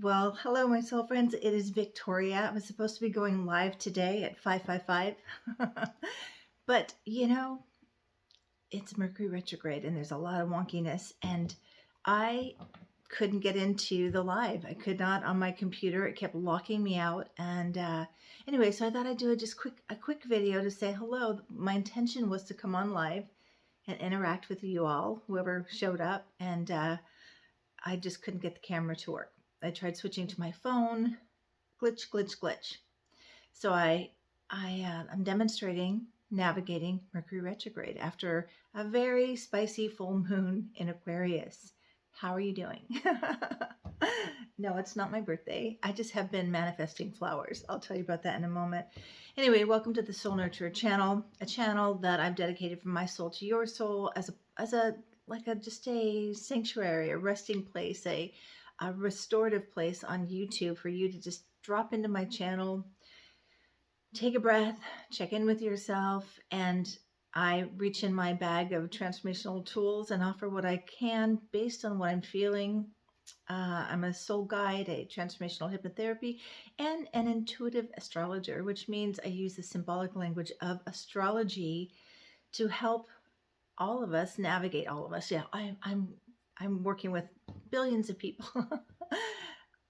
Well, hello, my soul friends. It is Victoria. I was supposed to be going live today at 5:55. But, it's Mercury retrograde and there's a lot of wonkiness. And I couldn't get into the live. I could not on my computer. It kept locking me out. And anyway, so I thought I'd do a quick video to say hello. My intention was to come on live and interact with you all, whoever showed up. And I just couldn't get the camera to work. I tried switching to my phone, glitch, glitch, glitch. So I'm demonstrating navigating Mercury retrograde after a very spicy full moon in Aquarius. How are you doing? No, it's not my birthday. I just have been manifesting flowers. I'll tell you about that in a moment. Anyway, welcome to the Soul Nurturer channel, a channel that I've dedicated from my soul to your soul as a like a just a sanctuary, a resting place, a restorative place on YouTube for you to just drop into my channel, take a breath, check in with yourself, and I reach in my bag of transformational tools and offer what I can based on what I'm feeling. I'm a soul guide, a transformational hypnotherapy, and an intuitive astrologer, which means I use the symbolic language of astrology to help all of us navigate all of us. Yeah, I'm working with billions of people.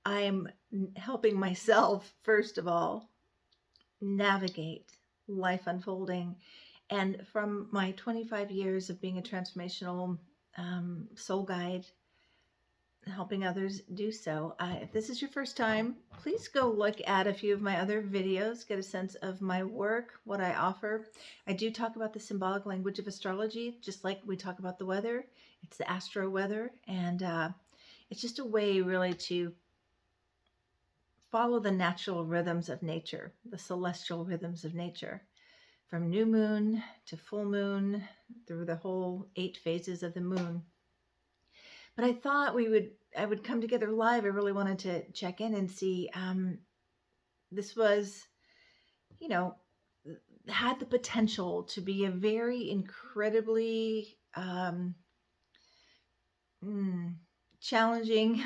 I'm helping myself, first of all, navigate life unfolding. And from my 25 years of being a transformational soul guide, helping others do so. If this is your first time, please go look at a few of my other videos, get a sense of my work, what I offer. I do talk about the symbolic language of astrology, just like we talk about the weather. It's the astro weather, and it's just a way really to follow the natural rhythms of nature, the celestial rhythms of nature, from new moon to full moon, through the whole 8 phases of the moon. But I thought I would come together live. I really wanted to check in and see. This was, you know, had the potential to be a very incredibly challenging,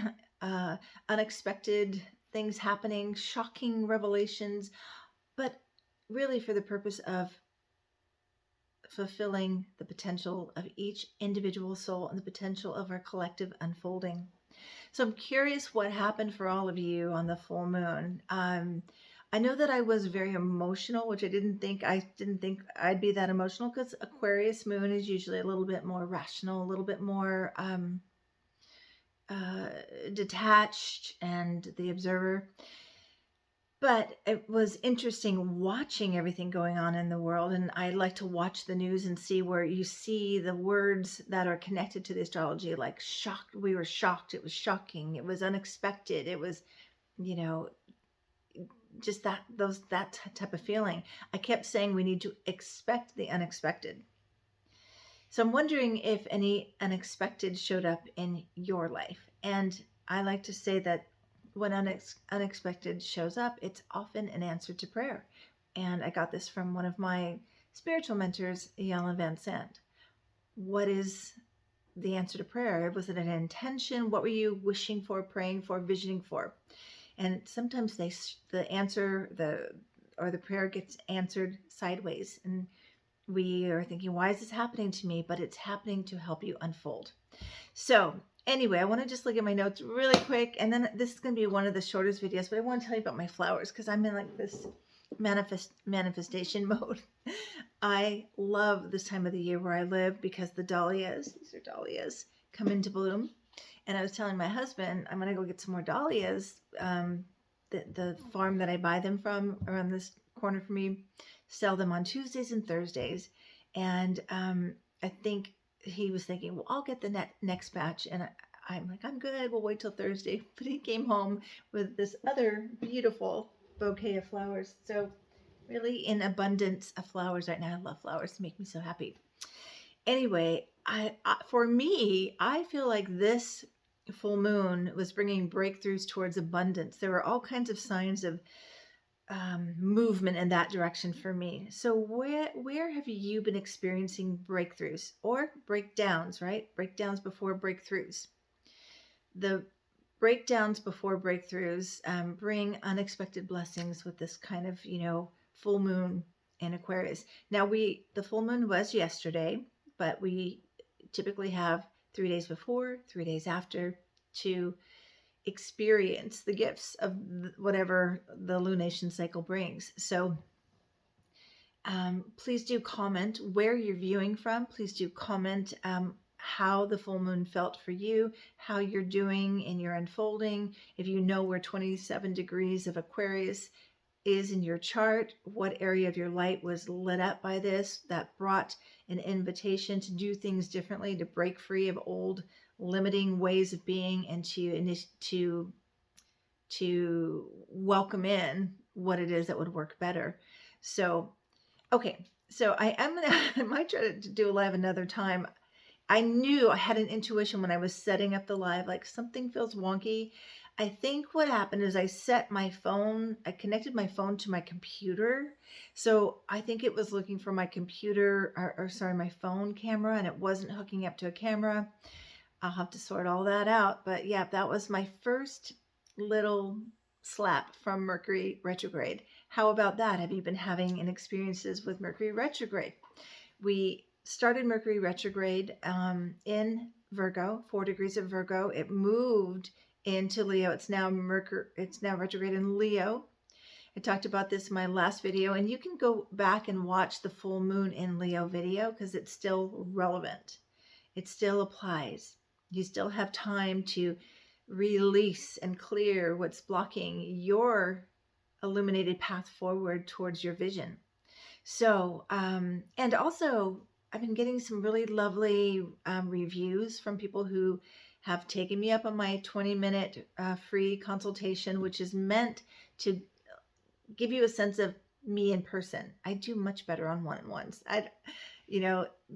unexpected things happening, shocking revelations, but really for the purpose of fulfilling the potential of each individual soul and the potential of our collective unfolding. So I'm curious what happened for all of you on the full moon. I know that I was very emotional, which I didn't think I'd be that emotional, because Aquarius moon is usually a little bit more rational, a little bit more detached and the observer. But it was interesting watching everything going on in the world. And I like to watch the news and see where you see the words that are connected to the astrology, like shocked. We were shocked. It was shocking. It was unexpected. It was, just that type of feeling. I kept saying we need to expect the unexpected. So I'm wondering if any unexpected showed up in your life. And I like to say that when unexpected shows up, it's often an answer to prayer. And I got this from one of my spiritual mentors, Iana Van Sant. What is the answer to prayer? Was it an intention? What were you wishing for, praying for, visioning for? And sometimes the prayer gets answered sideways, and we are thinking, why is this happening to me? But it's happening to help you unfold. So anyway, I want to just look at my notes really quick, and then this is going to be one of the shortest videos, but I want to tell you about my flowers because I'm in like this manifestation mode. I love this time of the year where I live because these are dahlias, come into bloom. And I was telling my husband, I'm going to go get some more dahlias. The farm that I buy them from around this corner for me sell them on Tuesdays and Thursdays. And I think he was thinking, well, I'll get the next batch. And I'm like, I'm good. We'll wait till Thursday. But he came home with this other beautiful bouquet of flowers. So really in abundance of flowers right now. I love flowers. They make me so happy. Anyway, for me, I feel like this full moon was bringing breakthroughs towards abundance. There were all kinds of signs of movement in that direction for me. So where have you been experiencing breakthroughs or breakdowns, right? Breakdowns before breakthroughs. The breakdowns before breakthroughs bring unexpected blessings with this kind of, full moon in Aquarius. Now, the full moon was yesterday, but we typically have 3 days before, 3 days after to experience the gifts of whatever the lunation cycle brings. So please do comment where you're viewing from. Please do comment how the full moon felt for you, how you're doing in your unfolding. If you know where 27 degrees of Aquarius is in your chart, what area of your light was lit up by this that brought an invitation to do things differently, to break free of old limiting ways of being, and to welcome in what it is that would work better. So okay, so I might try to do a live another time. I knew I had an intuition when I was setting up the live, like something feels wonky. I think what happened is I connected my phone to my computer. So I think it was looking for my computer, my phone camera, and it wasn't hooking up to a camera. I'll have to sort all that out. But yeah, that was my first little slap from Mercury retrograde. How about that? Have you been having experiences with Mercury retrograde? We started Mercury retrograde in Virgo, 4 degrees of Virgo. It moved into Leo. It's now retrograde in Leo. I talked about this in my last video, and you can go back and watch the full moon in Leo video because it's still relevant. It still applies. You still have time to release and clear what's blocking your illuminated path forward towards your vision. So, and also I've been getting some really lovely reviews from people who have taken me up on my 20-minute free consultation, which is meant to give you a sense of me in person. I do much better on one-on-ones.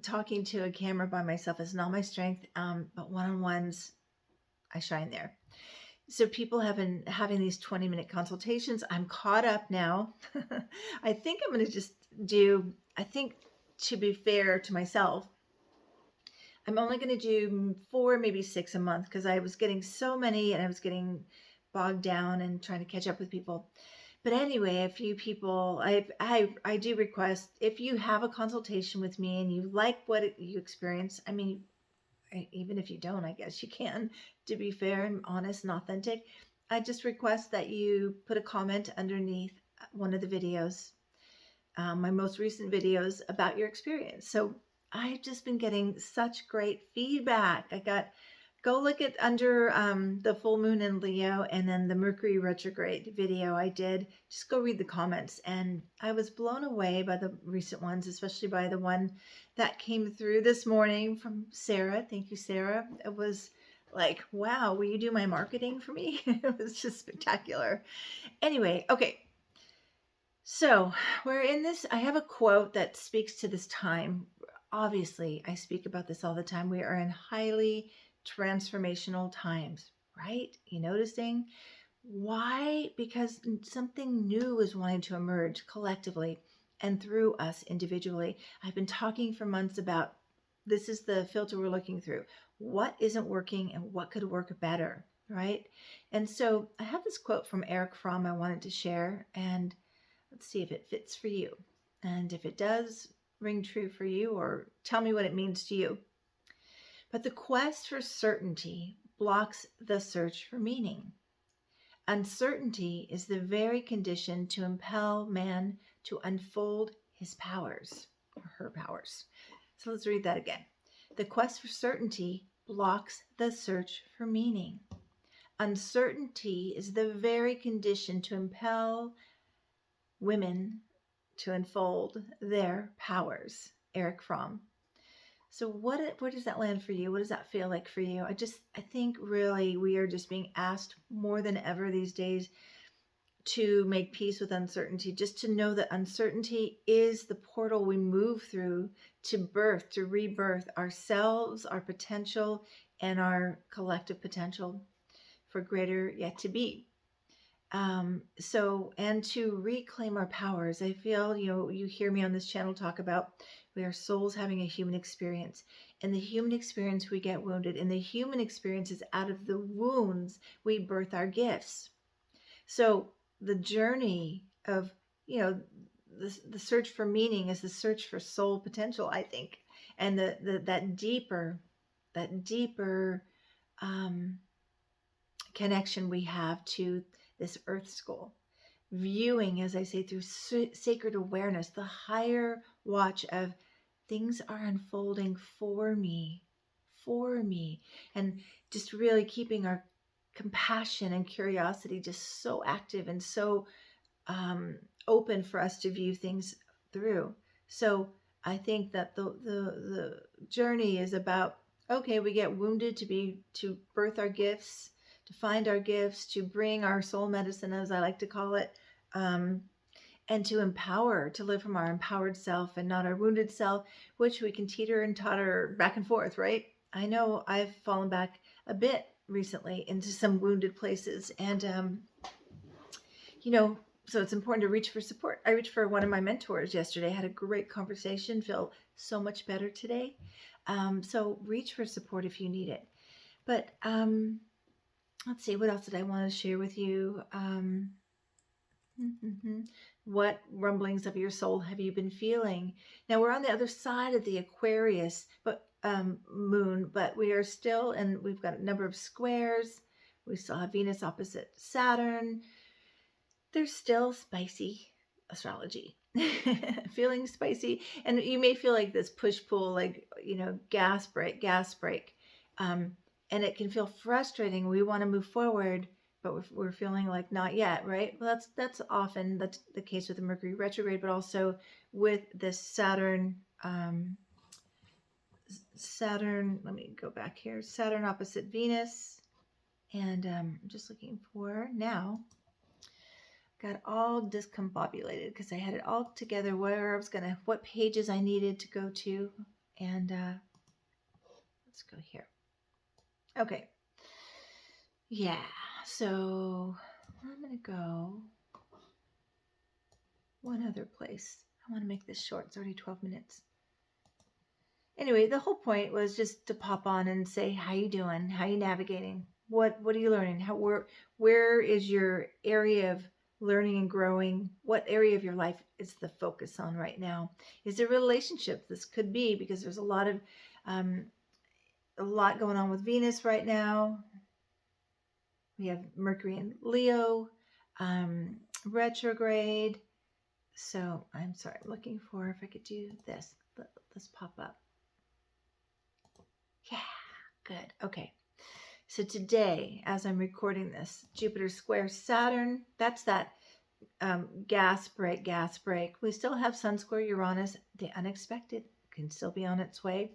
Talking to a camera by myself is not my strength, but one-on-ones, I shine there. So people have been having these 20-minute consultations. I'm caught up now. I think I'm going to just to be fair to myself, I'm only going to do 4, maybe 6 a month because I was getting so many and I was getting bogged down and trying to catch up with people. But anyway, a few people, I do request, if you have a consultation with me and you like what you experience, I mean, even if you don't, I guess you can, to be fair and honest and authentic, I just request that you put a comment underneath one of the videos, my most recent videos, about your experience. So I've just been getting such great feedback. Go look at under the full moon in Leo and then the Mercury retrograde video I did. Just go read the comments. And I was blown away by the recent ones, especially by the one that came through this morning from Sarah. Thank you, Sarah. It was like, wow, will you do my marketing for me? It was just spectacular. Anyway, okay. So we're in this, I have a quote that speaks to this time. Obviously, I speak about this all the time. We are in highly transformational times, right? You noticing? Why? Because something new is wanting to emerge collectively and through us individually. I've been talking for months about this is the filter we're looking through. What isn't working and what could work better, right? And so I have this quote from Erich Fromm I wanted to share, and let's see if it fits for you. And if it does ring true for you, or tell me what it means to you. But the quest for certainty blocks the search for meaning. Uncertainty is the very condition to impel man to unfold his powers, or her powers. So let's read that again. The quest for certainty blocks the search for meaning. Uncertainty is the very condition to impel women to unfold their powers. Erich Fromm. So where does that land for you? What does that feel like for you? I think really we are just being asked more than ever these days to make peace with uncertainty, just to know that uncertainty is the portal we move through to birth, to rebirth ourselves, our potential, and our collective potential for greater yet to be. And to reclaim our powers. I feel, you hear me on this channel talk about we are souls having a human experience. In the human experience, we get wounded. In the human experiences, out of the wounds, we birth our gifts. So the journey of, the search for meaning is the search for soul potential, I think. And that deeper um, connection we have to this earth school. Viewing, as I say, through sacred awareness, the higher watch of things are unfolding for me, and just really keeping our compassion and curiosity just so active and so open for us to view things through. So I think that the journey is about, okay, we get wounded to birth our gifts, to find our gifts, to bring our soul medicine, as I like to call it, and to empower, to live from our empowered self and not our wounded self, which we can teeter and totter back and forth, right? I know I've fallen back a bit recently into some wounded places, and so it's important to reach for support. I reached for one of my mentors yesterday, had a great conversation, feel so much better today. So reach for support if you need it. But let's see, what else did I want to share with you? What rumblings of your soul have you been feeling? Now we're on the other side of the Aquarius moon, but we are still, and we've got a number of squares. We still have Venus opposite Saturn. There's still spicy astrology. Feeling spicy, and you may feel like this push-pull, like, gas brake, and it can feel frustrating. We want to move forward, but we're feeling like not yet, right? Well, that's often the case with the Mercury retrograde, but also with this Saturn. Let me go back here. Saturn opposite Venus, and I'm just looking for now. Got all discombobulated because I had it all together where I was what pages I needed to go to. And let's go here. Okay. Yeah. So I'm going to go one other place. I want to make this short. It's already 12 minutes. Anyway, the whole point was just to pop on and say, how you doing? How you navigating? What are you learning? Where is your area of learning and growing? What area of your life is the focus on right now? Is there a relationship? This could be because there's a lot going on with Venus right now. We have Mercury in Leo, retrograde. So I'm sorry, I'm looking for if I could do this. Let this pop up. Yeah, good. Okay. So today, as I'm recording this, Jupiter square Saturn, that's that gas brake. We still have Sun square Uranus. The unexpected can still be on its way.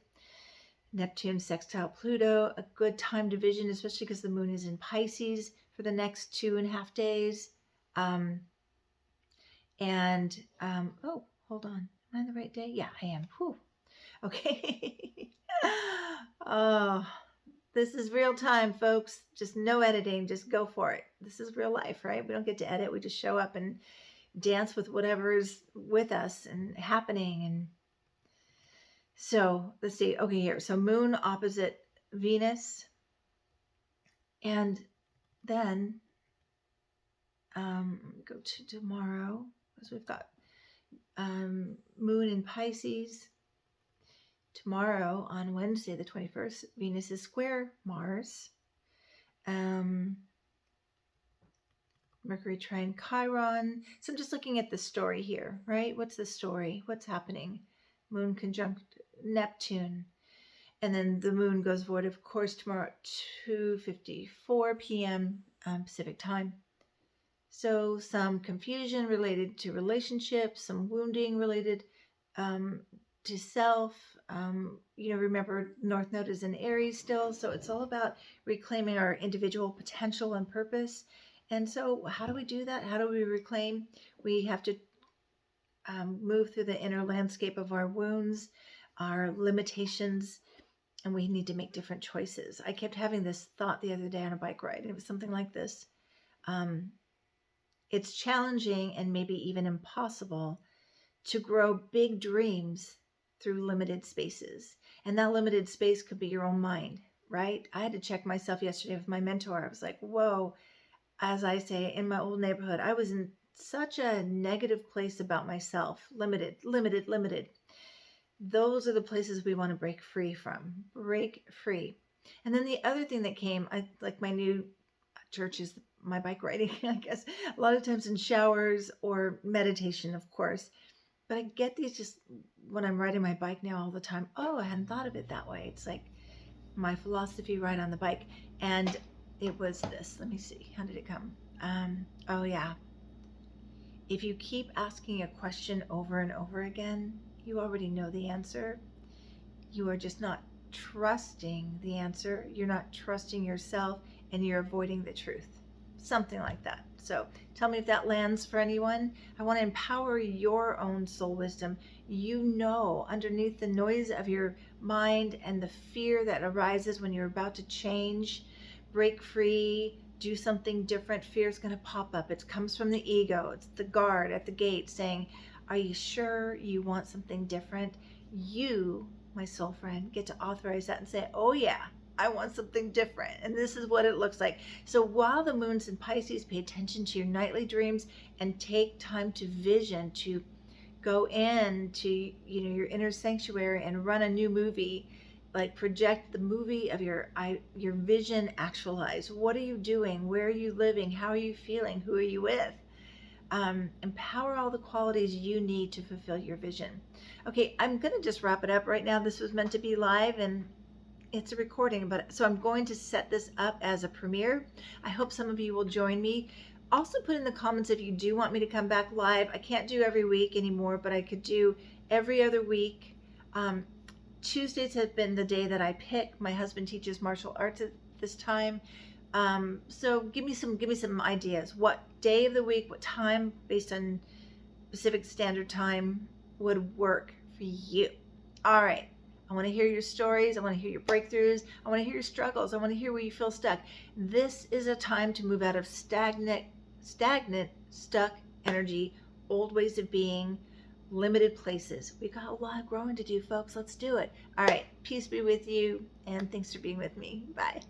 Neptune sextile Pluto, a good time division, especially because the moon is in Pisces for the next 2.5 days. Oh, hold on. Am I on the right day? Yeah, I am. Whew. Okay. Oh, this is real time, folks. Just no editing. Just go for it. This is real life, right? We don't get to edit. We just show up and dance with whatever's with us and happening. And so let's see. Okay, here. So moon opposite Venus. And then go to tomorrow, because we've got moon in Pisces. Tomorrow, on Wednesday, the 21st, Venus is square Mars. Mercury trine Chiron. So I'm just looking at the story here, right? What's the story? What's happening? Moon conjunct Neptune. And then the moon goes void, of course, tomorrow at 2:54 p.m. Pacific time. So some confusion related to relationships, some wounding related to self. Remember North Node is in Aries still, so it's all about reclaiming our individual potential and purpose. And so how do we do that? How do we reclaim? We have to move through the inner landscape of our wounds, our limitations, and we need to make different choices. I kept having this thought the other day on a bike ride, and it was something like this. It's challenging and maybe even impossible to grow big dreams through limited spaces. And that limited space could be your own mind, right? I had to check myself yesterday with my mentor. I was like, whoa, as I say, in my old neighborhood, I was in such a negative place about myself. Limited, limited, limited. Those are the places we want to break free from. Break free. And then the other thing that came, I like my new church is my bike riding, I guess, a lot of times in showers or meditation, of course. But I get these just when I'm riding my bike now all the time. Oh, I hadn't thought of it that way. It's like my philosophy ride on the bike. And it was this. Let me see. How did it come? Oh, yeah. If you keep asking a question over and over again, you already know the answer. You are just not trusting the answer. You're not trusting yourself, and you're avoiding the truth. Something like that. So tell me if that lands for anyone. I want to empower your own soul wisdom. You know, underneath the noise of your mind and the fear that arises when you're about to change, break free, do something different, fear is going to pop up. It comes from the ego. It's the guard at the gate saying, are you sure you want something different? You, my soul friend, get to authorize that and say, oh yeah, I want something different. And this is what it looks like. So while the moon's in Pisces, pay attention to your nightly dreams and take time to vision, to go into, your inner sanctuary and run a new movie. Like project the movie of your vision actualize. What are you doing? Where are you living? How are you feeling? Who are you with? Empower all the qualities you need to fulfill your vision. Okay, I'm going to just wrap it up right now. This was meant to be live and it's a recording, but so I'm going to set this up as a premiere. I hope some of you will join me. Also put in the comments if you do want me to come back live. I can't do every week anymore, but I could do every other week. Tuesdays have been the day that I pick. My husband teaches martial arts at this time. So give me some ideas. What day of the week, what time based on Pacific Standard Time would work for you? All right. I want to hear your stories. I want to hear your breakthroughs. I want to hear your struggles. I want to hear where you feel stuck. This is a time to move out of stagnant, stuck energy, old ways of being, limited places. We got a lot of growing to do, folks. Let's do it. All right. Peace be with you, and thanks for being with me. Bye.